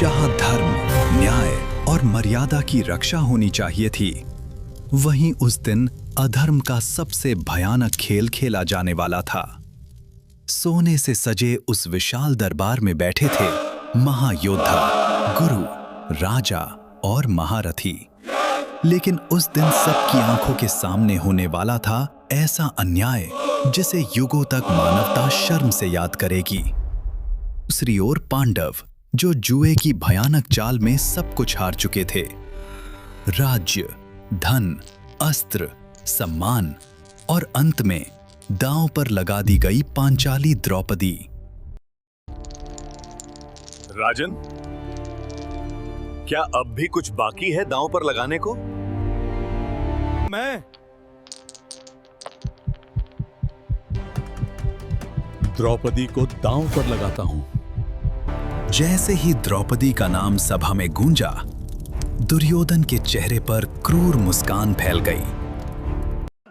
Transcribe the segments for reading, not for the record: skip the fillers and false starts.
जहां धर्म, न्याय और मर्यादा की रक्षा होनी चाहिए थी, वहीं उस दिन अधर्म का सबसे भयानक खेल खेला जाने वाला था। सोने से सजे उस विशाल दरबार में बैठे थे महायोद्धा, गुरु, राजा और महारथी। लेकिन उस दिन सबकी आंखों के सामने होने वाला था ऐसा अन्याय जिसे युगों तक मानवता शर्म से याद करेगी। दूसरी ओर पांडव, जो जुए की भयानक चाल में सब कुछ हार चुके थे। राज्य, धन, अस्त्र, सम्मान और अंत में दांव पर लगा दी गई पांचाली द्रौपदी। राजन, क्या अब भी कुछ बाकी है दांव पर लगाने को? मैं द्रौपदी को दांव पर लगाता हूं। जैसे ही द्रौपदी का नाम सभा में गूंजा, दुर्योधन के चेहरे पर क्रूर मुस्कान फैल गई।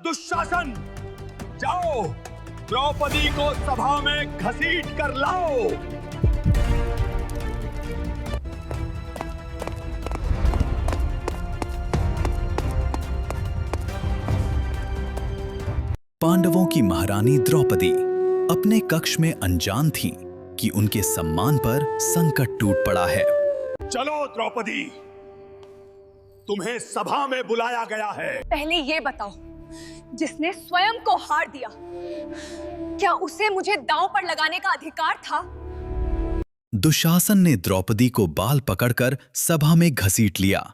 दुशासन, जाओ द्रौपदी को सभा में घसीट कर लाओ। पांडवों की महारानी द्रौपदी अपने कक्ष में अनजान थीं कि उनके सम्मान पर संकट टूट पड़ा है। चलो द्रौपदी, तुम्हें सभा में बुलाया गया है। पहले ये बताओ, जिसने स्वयं को हार दिया, क्या उसे मुझे दांव पर लगाने का अधिकार था? दुशासन ने द्रौपदी को बाल पकड़कर सभा में घसीट लिया।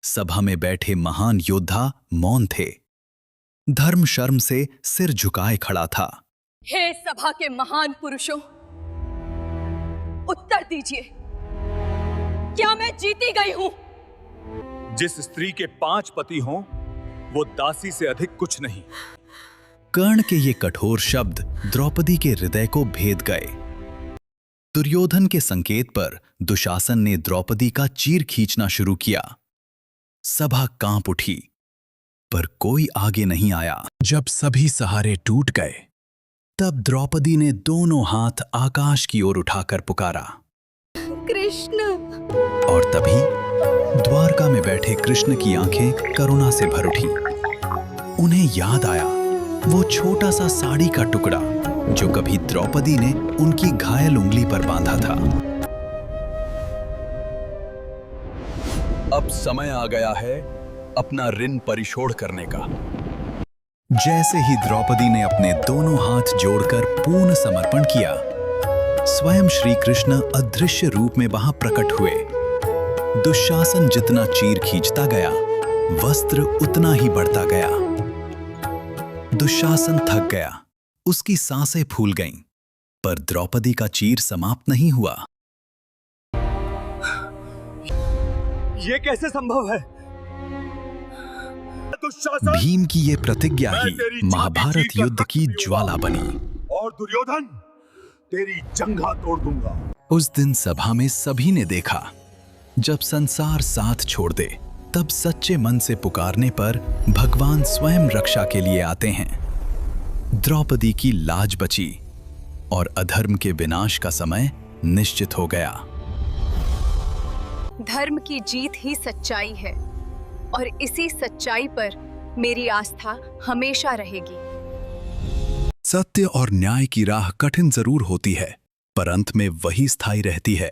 सभा में बैठे महान योद्धा मौन थे। धर्म शर्म से सिर झुकाए खड़ा था। हे सभा के महान पुरुषों, उत्तर दीजिए, क्या मैं जीती गई हूं? जिस स्त्री के 5 पति हों, वो दासी से अधिक कुछ नहीं। कर्ण के ये कठोर शब्द द्रौपदी के हृदय को भेद गए। दुर्योधन के संकेत पर दुशासन ने द्रौपदी का चीर खींचना शुरू किया। सभा कांप उठी, पर कोई आगे नहीं आया। जब सभी सहारे टूट गए, तब द्रौपदी ने दोनों हाथ आकाश की ओर उठाकर पुकारा, कृष्ण। और तभी द्वारका में बैठे कृष्ण की आंखें करुणा से भर उठी। उन्हें याद आया वो छोटा सा साड़ी का टुकड़ा जो कभी द्रौपदी ने उनकी घायल उंगली पर बांधा था। अब समय आ गया है अपना ऋण परिशोध करने का। जैसे ही द्रौपदी ने अपने दोनों हाथ जोड़कर पूर्ण समर्पण किया, स्वयं श्री कृष्ण अदृश्य रूप में वहां प्रकट हुए। दुशासन जितना चीर खींचता गया, वस्त्र उतना ही बढ़ता गया। दुशासन थक गया, उसकी सांसें फूल गईं, पर द्रौपदी का चीर समाप्त नहीं हुआ। ये कैसे संभव है? भीम की ये प्रतिज्ञा ही महाभारत युद्ध की ज्वाला बनी। और दुर्योधन, तेरी जंघा तोड़ दूंगा। उस दिन सभा में सभी ने देखा, जब संसार साथ छोड़ दे, तब सच्चे मन से पुकारने पर भगवान स्वयं रक्षा के लिए आते हैं। द्रौपदी की लाज बची और अधर्म के विनाश का समय निश्चित हो गया। धर्म की जीत ही सच्चाई है और इसी सच्चाई पर मेरी आस्था हमेशा रहेगी। सत्य और न्याय की राह कठिन जरूर होती है, पर अंत में वही स्थायी रहती है।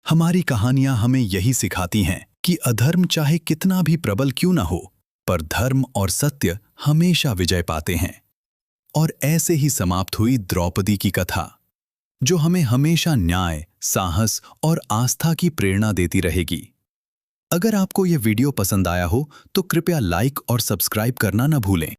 हमारी कहानियां हमें यही सिखाती हैं कि अधर्म चाहे कितना भी प्रबल क्यों ना हो, पर धर्म और सत्य हमेशा विजय पाते हैं। और ऐसे ही समाप्त हुई द्रौपदी की कथा, जो हमें हमेशा न्याय, साहस और आस्था की प्रेरणा देती रहेगी। अगर आपको यह वीडियो पसंद आया हो तो कृपया लाइक और सब्सक्राइब करना न भूलें।